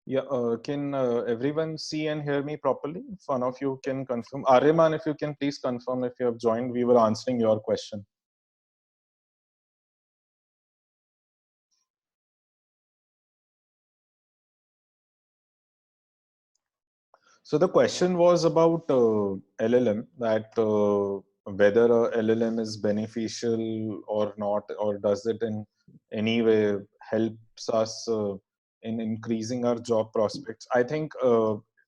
Yeah, can everyone see and hear me properly? If one of you can confirm. Ariman, if you can please confirm if you have joined. We were answering your question. So the question was about LLM, that whether a LLM is beneficial or not, or does it in any way helps us in increasing our job prospects. I think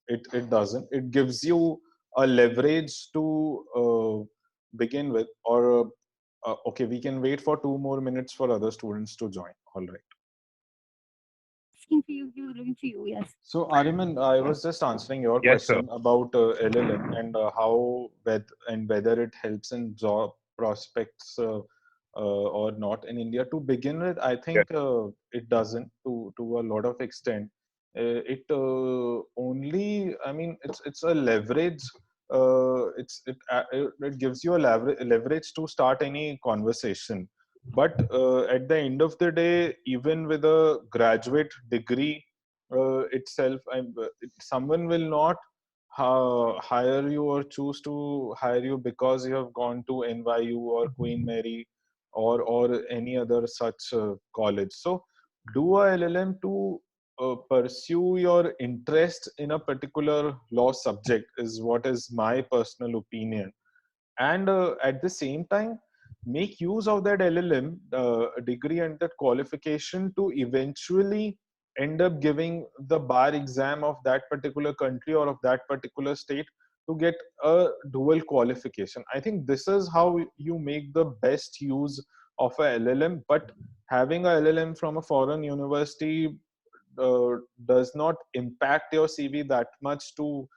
it doesn't. It gives you a leverage to begin with, or okay, we can wait for 2 more minutes for other students to join. All right. Asking for you, he was looking for you. Yes. So, Ariman, I was just answering your Yes, sir. question about LLM and how whether it helps in job prospects or not in India. To begin with, I Yes. think it doesn't to a lot of extent. It only, I mean, it's a leverage. It gives you a leverage to start any conversation. But at the end of the day, even with a graduate degree itself, someone will not hire you or choose to hire you because you have gone to NYU or Queen Mary or any other such college. So do a LLM to pursue your interest in a particular law subject is what is my personal opinion. And at the same time, make use of that LLM degree and that qualification to eventually end up giving the bar exam of that particular country or of that particular state to get a dual qualification. I think this is how you make the best use of a LLM. But having a LLM from a foreign university does not impact your CV that much to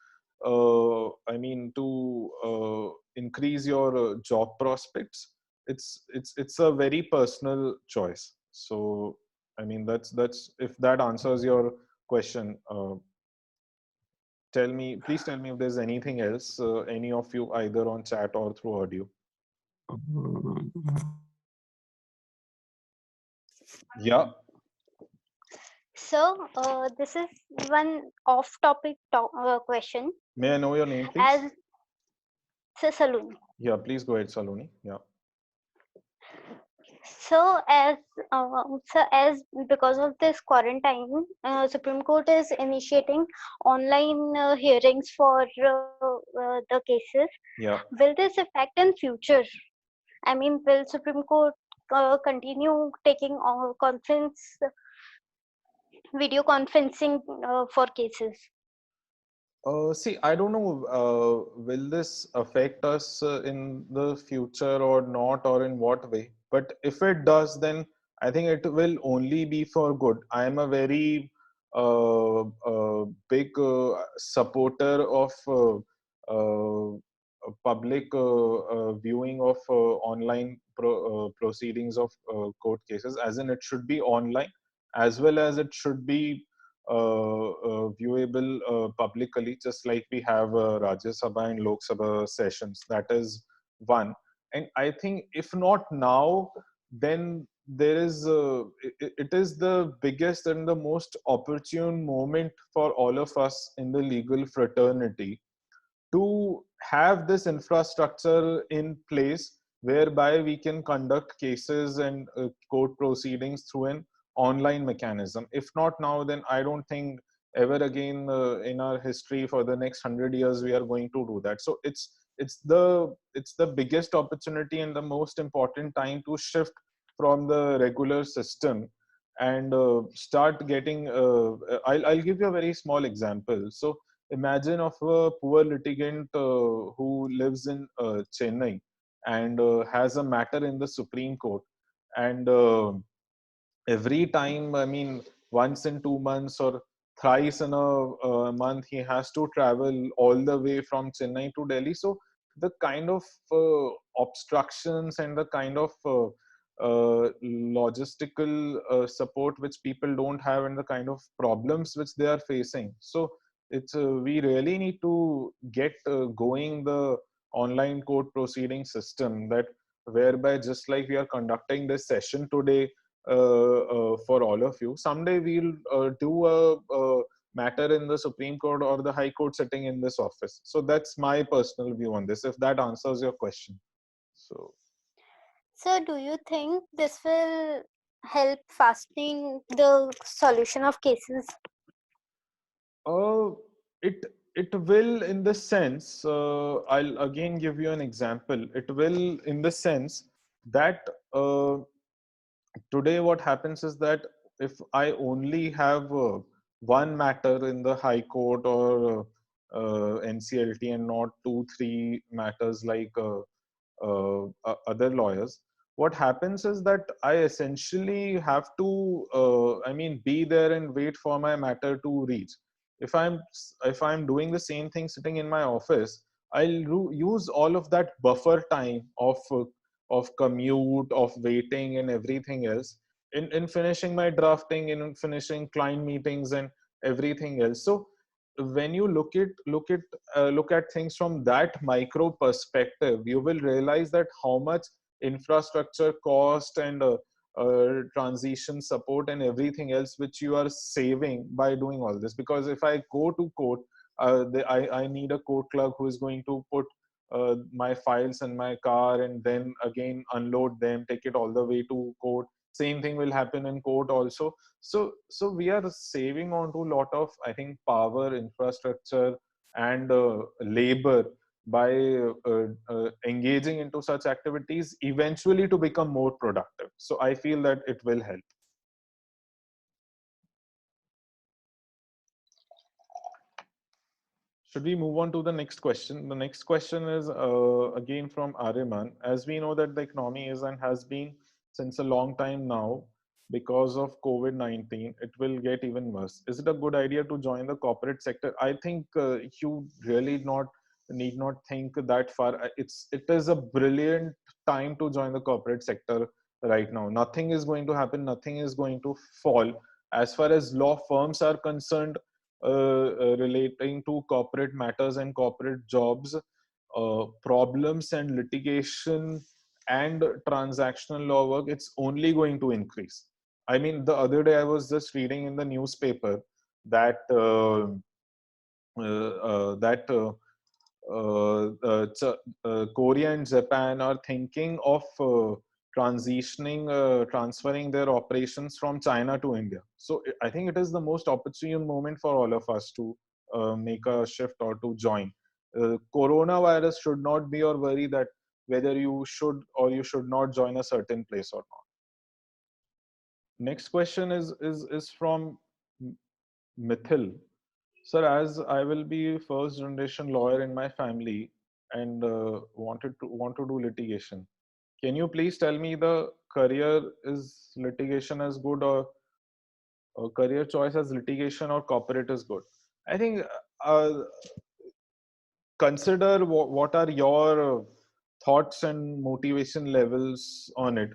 increase your job prospects. It's a very personal choice. So I mean, that's if that answers your question. Please tell me if there's anything else, any of you, either on chat or through audio. Yeah. So, this is one off-topic question. May I know your name, please? As Saloni. Yeah, please go ahead, Saloni. Yeah. So, as because of this quarantine, Supreme Court is initiating online hearings for the cases. Yeah. Will this affect in future? I mean, will Supreme Court continue taking video conferencing for cases? See, I don't know, will this affect us in the future or not, or in what way? But if it does, then I think it will only be for good. I am a very big supporter of public viewing of online proceedings of court cases, as in it should be online, as well as it should be viewable publicly, just like we have Rajya Sabha and Lok Sabha sessions. That is one. And I think if not now, then there is it is the biggest and the most opportune moment for all of us in the legal fraternity to have this infrastructure in place whereby we can conduct cases and court proceedings through an online mechanism. If not now, then I don't think ever again in our history for the next 100 years we are going to do that. So it's the biggest opportunity and the most important time to shift from the regular system and start getting I'll give you a very small example. So imagine of a poor litigant who lives in Chennai and has a matter in the Supreme Court, and every time, I mean, once in 2 months or thrice in a month, he has to travel all the way from Chennai to Delhi. So the kind of obstructions and the kind of logistical support which people don't have, and the kind of problems which they are facing. So it's we really need to get going the online court proceeding system, that whereby just like we are conducting this session today, for all of you. Someday we'll do a matter in the Supreme Court or the High Court sitting in this office. So that's my personal view on this, if that answers your question. So do you think this will help fastening the solution of cases? Uh, it it will, in the sense, I'll again give you an example. It will, in the sense that today what happens is that if I only have one matter in the High Court or NCLT and not two, three matters like other lawyers, what happens is that I essentially have to, be there and wait for my matter to reach. If I'm doing the same thing sitting in my office, I'll use all of that buffer time of commute, of waiting, and everything else in finishing my drafting, in finishing client meetings, and everything else. So when you look at things from that micro perspective, you will realize that how much infrastructure cost and transition support and everything else which you are saving by doing all this. Because if I go to court, I need a court clerk who is going to put my files in my car and then again unload them, take it all the way to court. Same thing will happen in court also. So we are saving on to a lot of, I think, power, infrastructure, and labor by engaging into such activities, eventually to become more productive. So I feel that it will help. Should we move on to the next question? The next question is again from Ariman. As we know that the economy is and has been since a long time now, because of COVID-19, it will get even worse. Is it a good idea to join the corporate sector? I think you really need not think that far. It is a brilliant time to join the corporate sector right now. Nothing is going to happen. Nothing is going to fall. As far as law firms are concerned, relating to corporate matters and corporate jobs, problems and litigation and transactional law work, it's only going to increase. I mean, the other day I was just reading in the newspaper that that Korea and Japan are thinking of transferring their operations from China to India. So I think it is the most opportune moment for all of us to make a shift or to join. Coronavirus should not be your worry that whether you should or you should not join a certain place or not. Next question is from Mithil. Sir, as I will be first generation lawyer in my family and want to do litigation, can you please tell me the career is litigation as good or career choice as litigation or corporate is good? I think consider what are your thoughts and motivation levels on it.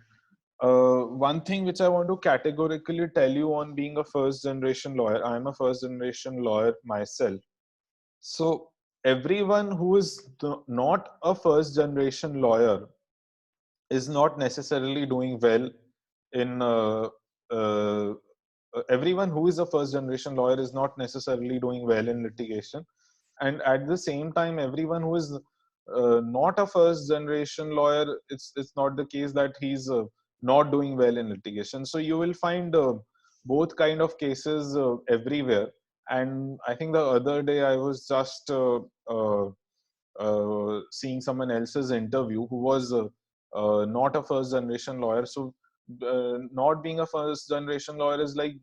One thing which I want to categorically tell you on being a first generation lawyer, I'm a first generation lawyer myself. So everyone who is not a first generation lawyer is not necessarily doing well in everyone who is a first generation lawyer is not necessarily doing well in litigation, and at the same time everyone who is not a first generation lawyer, it's not the case that he's not doing well in litigation. So you will find both kind of cases everywhere. And I think the other day I was just seeing someone else's interview who was not a first generation lawyer. So not being a first generation lawyer is like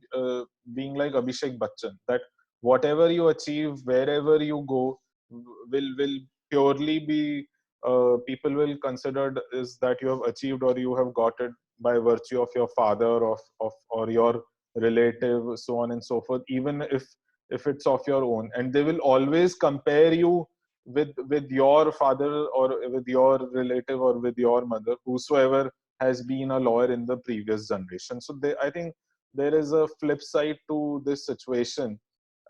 being like Abhishek Bachchan, that whatever you achieve wherever you go will purely be people will consider is that you have achieved or you have got it by virtue of your father of or your relative, so on and so forth, even if it's of your own, and they will always compare you with your father or with your relative or with your mother, whosoever has been a lawyer in the previous generation. So I think there is a flip side to this situation,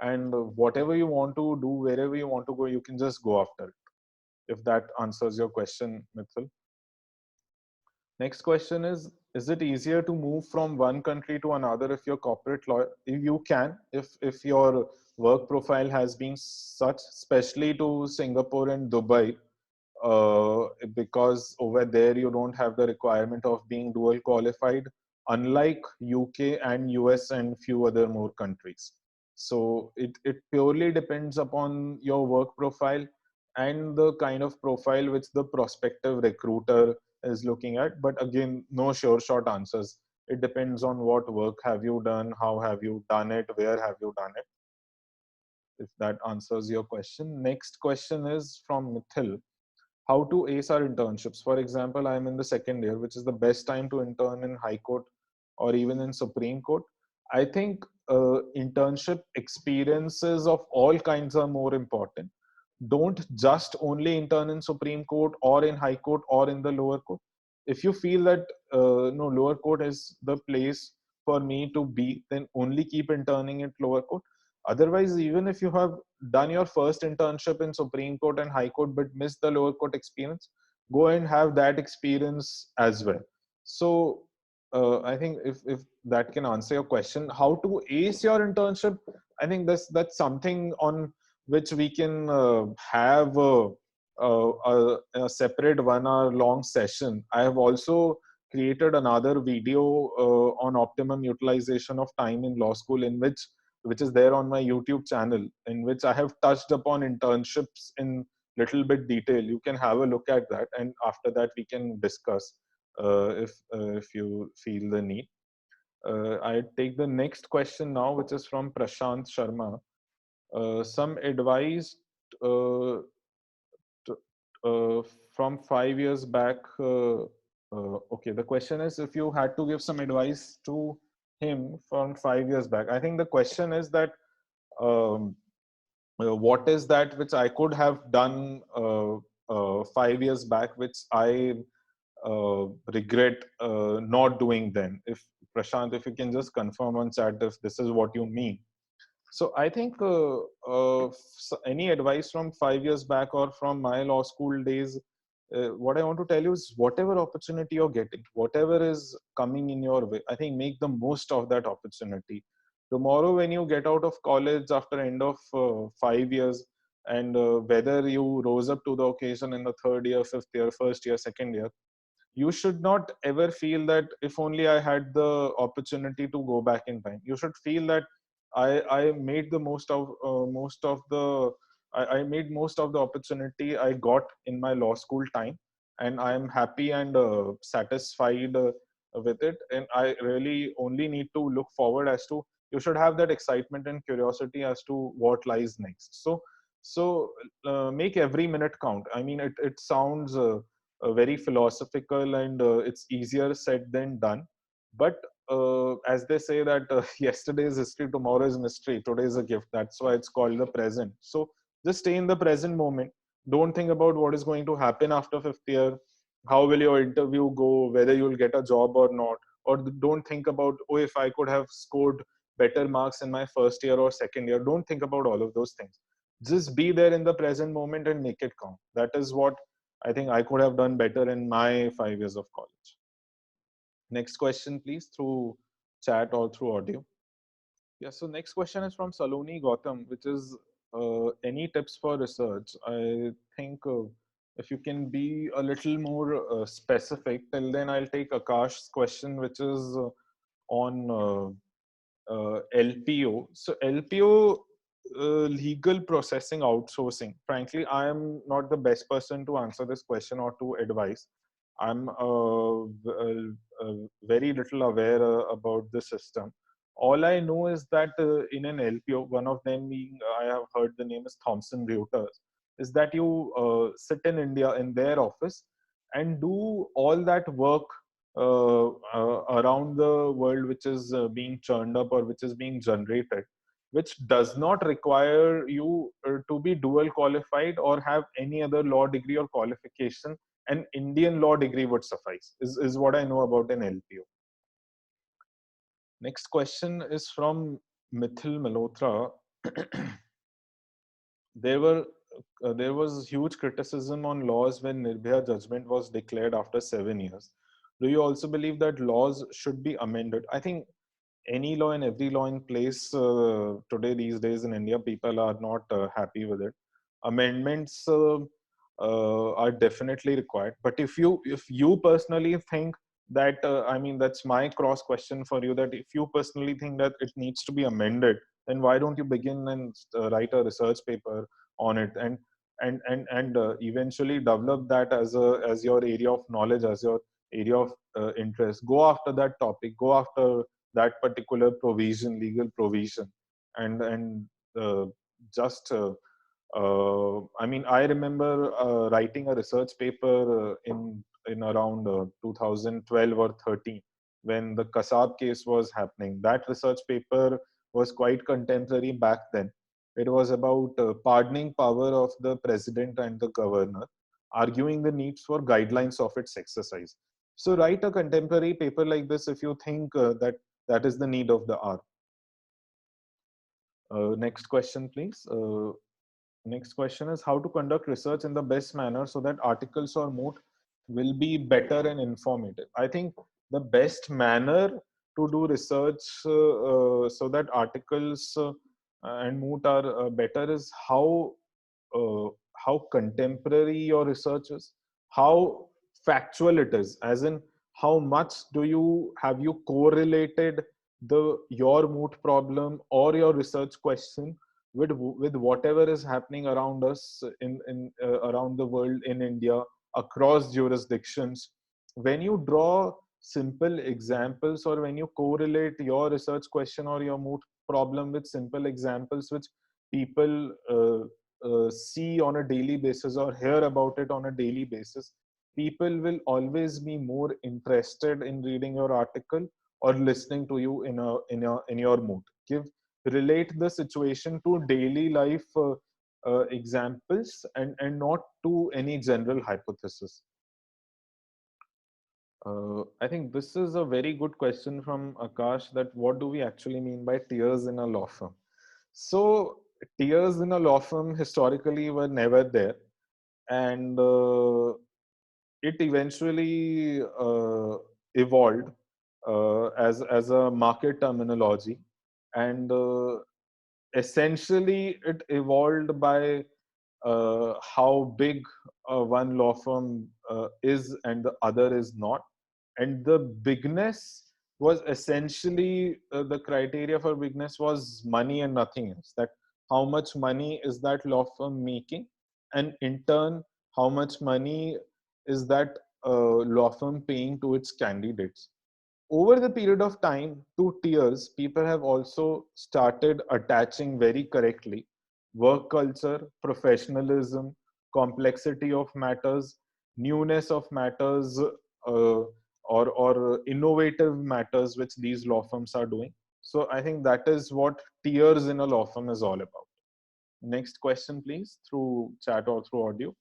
and whatever you want to do, wherever you want to go, you can just go after it. If that answers your question, Mithil. Next question is Is it easier to move from one country to another if you're corporate lawyer? You can, if your work profile has been such, especially to Singapore and Dubai, because over there you don't have the requirement of being dual qualified, unlike UK and US and few other more countries. So it purely depends upon your work profile and the kind of profile which the prospective recruiter is looking at. But again, no sure short answers. It depends on what work have you done, how have you done it, where have you done it. If that answers your question. Next question is from Mithil. How to ace our internships? For example, I'm in the second year, which is the best time to intern in High Court or even in Supreme Court. I think internship experiences of all kinds are more important. Don't just only intern in Supreme Court or in High Court or in the lower court. If you feel that no, lower court is the place for me to be, then only keep interning at lower court. Otherwise, even if you have done your first internship in Supreme Court and High Court but missed the lower court experience, go and have that experience as well. So I think if that can answer your question, how to ace your internship, I think that's something on which we can have a separate 1 hour long session. I have also created another video on optimum utilization of time in law school, in which is there on my YouTube channel, in which I have touched upon internships in little bit detail. You can have a look at that, and after that we can discuss if you feel the need. I take the next question now, which is from Prashant Sharma. Some advice uh, from 5 years back. Okay, the question is if you had to give some advice to him from 5 years back. I think the question is that um, what is that which I could have done 5 years back, which I regret not doing then. If Prashant, if you can just confirm on chat if this is what you mean. So I think any advice from 5 years back or from my law school days, what I want to tell you is whatever opportunity you're getting, whatever is coming in your way, I think make the most of that opportunity. Tomorrow, when you get out of college after end of 5 years, and whether you rose up to the occasion in the third year, fifth year, first year, second year, you should not ever feel that if only I had the opportunity to go back in time. You should feel that I made the I made most of the opportunity I got in my law school time, and I am happy and satisfied with it. And I really only need to look forward as to, you should have that excitement and curiosity as to what lies next. So make every minute count. I mean, it sounds very philosophical, and it's easier said than done. But as they say that yesterday is history, tomorrow is mystery, today is a gift. That's why it's called the present. So just stay in the present moment. Don't think about what is going to happen after fifth year, how will your interview go, whether you'll get a job or not. Or don't think about, oh, if I could have scored better marks in my first year or second year. Don't think about all of those things. Just be there in the present moment and make it count. That is what I think I could have done better in my 5 years of college. Next question, please, through chat or through audio. Yeah, so next question is from Saloni Gautam, which is any tips for research? I think if you can be a little more specific, till then I'll take Akash's question, which is on LPO. So LPO, legal processing outsourcing. Frankly, I am not the best person to answer this question or to advise. I'm very little aware about the system. All I know is that in an LPO, one of them being, I have heard the name is Thomson Reuters, is that you sit in India in their office and do all that work around the world, which is being churned up or which is being generated, which does not require you to be dual qualified or have any other law degree or qualification. An Indian law degree would suffice, is what I know about an LPO. Next question is from Mithil Malhotra. There was huge criticism on laws when Nirbhaya judgment was declared after 7 years. do you also believe that laws should be amended? I think any law and every law in place today these days in India, people are not happy with it. Amendments are definitely required. But if you personally think that I mean, that's my cross question for you, that if you personally think that it needs to be amended, then why don't you begin and write a research paper on it, and eventually develop that as your area of knowledge, as your area of interest. Go after that topic, go after that particular provision, legal provision, and uh, just I mean, I remember writing a research paper in around 2012 or 13, when the Kasab case was happening. That research paper was quite contemporary back then. It was about pardoning power of the president and the governor, arguing the needs for guidelines of its exercise. So write a contemporary paper like this if you think that that is the need of the hour. Next question, please. Next question is how to conduct research in the best manner so that articles or moot will be better and informative. I think the best manner to do research so that articles and moot are better is uh, how contemporary your research is, how factual it is, as in how much do you have you correlated the your moot problem or your research question with whatever is happening around us in around the world, in India, across jurisdictions. When you draw simple examples, or when you correlate your research question or your moot problem with simple examples which people see on a daily basis or hear about it on a daily basis, people will always be more interested in reading your article or listening to you in your mood. Relate the situation to daily life examples, and not to any general hypothesis. I think this is a very good question from Akash, that what do we actually mean by tears in a law firm? So tears in a law firm historically were never there, and it eventually evolved as a market terminology, and essentially it evolved by how big one law firm is and the other is not. And the bigness was essentially the criteria for bigness was money and nothing else. That how much money is that law firm making, and in turn, how much money is that law firm paying to its candidates. Over the period of time, to tiers, people have also started attaching very correctly work culture, professionalism, complexity of matters, newness of matters, or innovative matters which these law firms are doing. So I think that is what tiers in a law firm is all about. Next question, please, through chat or through audio.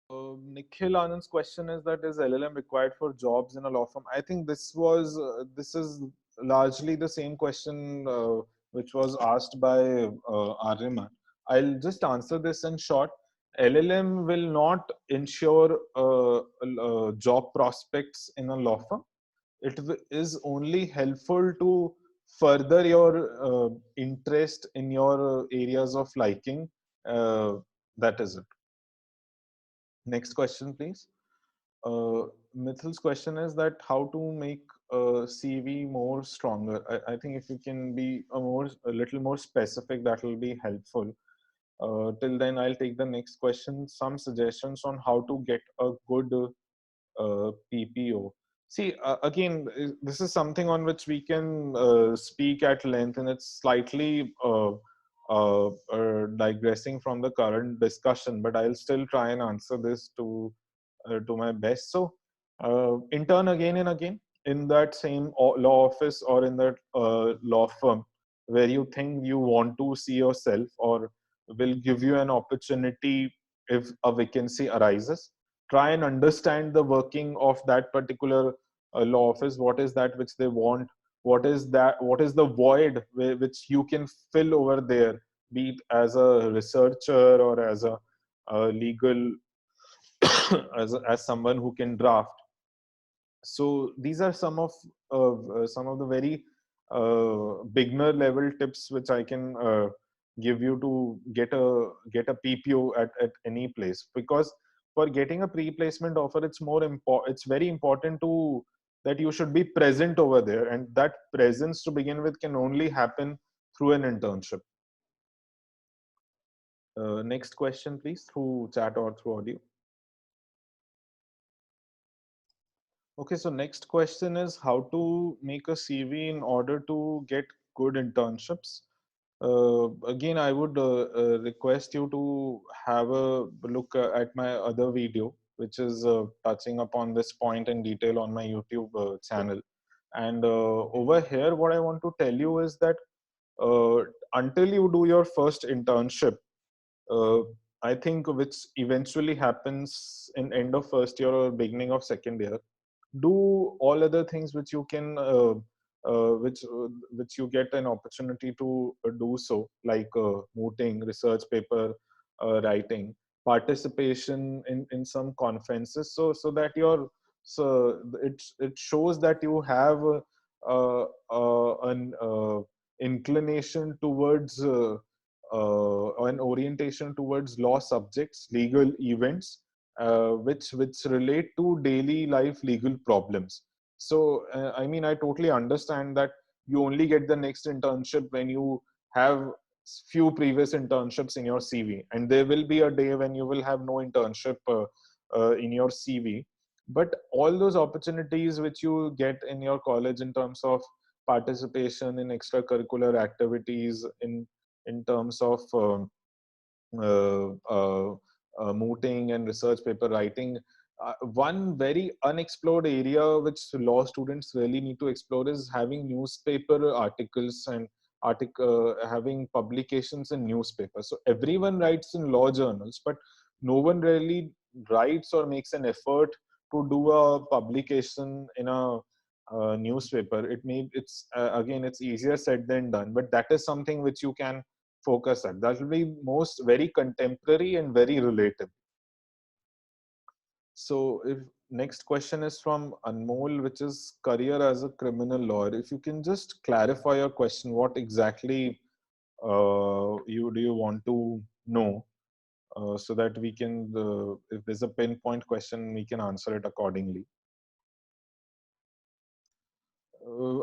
Nikhil Anand's question is that is LLM required for jobs in a law firm? I think this is largely the same question which was asked by Aryaman. I'll just answer this in short. LLM will not ensure job prospects in a law firm. It is only helpful to further your interest in your areas of liking. That is it. Next question, please. Mithil's question is that how to make CV more stronger. I think if you can be a little more specific, that will be helpful. Till then, I'll take the next question. Some suggestions on how to get a good PPO. See, again, this is something on which we can speak at length, and it's slightly digressing from the current discussion, but I'll still try and answer this to my best. So, intern again and again in that same law office or in that law firm where you think you want to see yourself, or will give you an opportunity if a vacancy arises. Try and understand the working of that particular law office. What is that which they want? What is the void which you can fill over there, be it as a researcher or as a legal as someone who can draft. So these are some of the very beginner level tips which I can give you to get a PPO at any place. Because for getting a pre-placement offer, it's very important to that you should be present over there, and that presence to begin with can only happen through an internship. Next question, please, through chat or through audio. Okay, so next question is how to make a CV in order to get good internships. Again, I would request you to have a look at my other video, which is touching upon this point in detail on my YouTube channel. And over here, what I want to tell you is that uh, until you do your first internship, uh, I think which eventually happens in end of first year or beginning of second year, do all other things which you can which you get an opportunity to do, so like mooting, research paper writing, participation in some conferences, so that your so it shows that you have an inclination towards an orientation towards law subjects, legal events, which relate to daily life legal problems. So I mean, I totally understand that you only get the next internship when you have few previous internships in your CV, and there will be a day when you will have no internship in your CV. But all those opportunities which you get in your college in terms of participation in extracurricular activities, in terms of uh, uh, mooting and research paper writing. One very unexplored area which law students really need to explore is having newspaper articles and having publications in newspapers. So everyone writes in law journals, but no one really writes or makes an effort to do a publication in a newspaper. It's easier said than done, but that is something which you can focus at. That will be most very contemporary and very relatable. So if next question is from Anmol, which is career as a criminal lawyer. If you can just clarify your question, what exactly you want to know, so that we can, if there's a pinpoint question, we can answer it accordingly.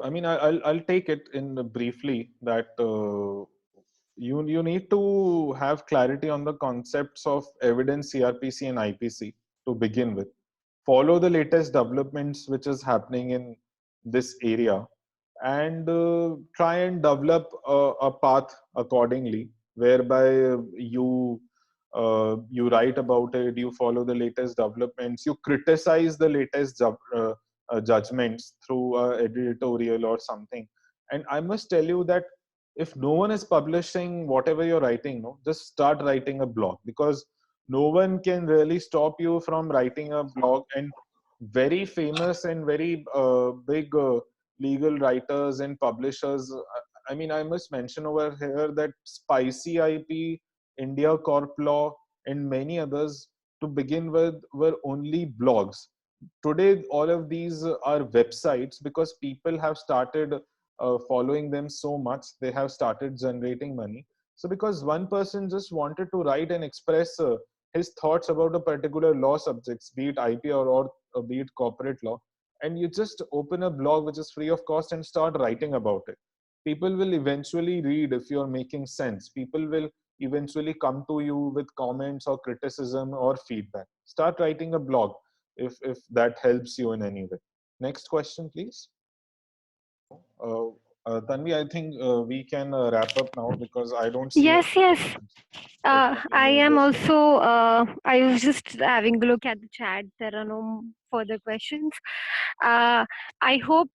I mean, I'll take it in briefly that you need to have clarity on the concepts of evidence, CRPC, and IPC to begin with. Follow the latest developments which is happening in this area, and try and develop a path accordingly, whereby you write about it, you follow the latest developments, you criticize the latest judgments through editorial or something. And I must tell you that if no one is publishing whatever you're writing, no, just start writing a blog, because no one can really stop you from writing a blog. And very famous and very big legal writers and publishers, I mean, I must mention over here that Spicy IP, India Corp Law, and many others to begin with were only blogs. Today all of these are websites, because people have started following them so much, they have started generating money. So because one person just wanted to write and express his thoughts about a particular law subjects, be it IP or be it corporate law, and you just open a blog which is free of cost and start writing about it, people will eventually read. If you're making sense, people will eventually come to you with comments or criticism or feedback. Start writing a blog if that helps you in any way. Next question, please. uh, Tanvi, I think we can wrap up now, because I don't see Yes, any yes. questions. Okay, can I you am just also. I was just having a look at the chat. There are no further questions. Uh, I hope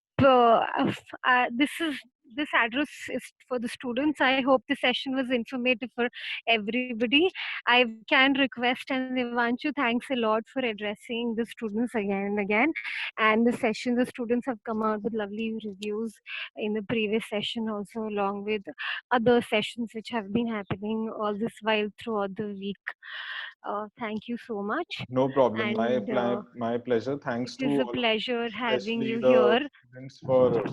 this address is for the students. I hope the session was informative for everybody. I can request, and Ivanshu, thanks a lot for addressing the students again and again. And the session, the students have come out with lovely reviews in the previous session, also along with other sessions which have been happening all this while throughout the week. Thank you so much. No problem. And My pleasure. it Thanks to is a all of you, pleasure having especially you the here. students, for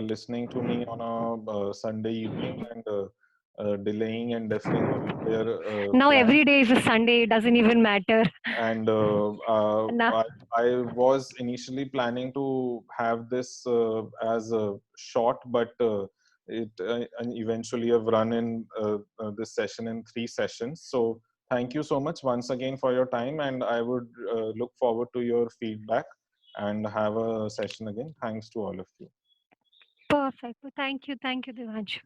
listening to me on a Sunday evening and delaying and deferring all of their Now plans. every day is a Sunday. It doesn't even matter. And Now, I was initially planning to have this as a short, but it and eventually have run in this session in 3 sessions. So thank you so much once again for your time, and I would look forward to your feedback and have a session again. Thanks to all of you. perfect. Thank you, Devansh.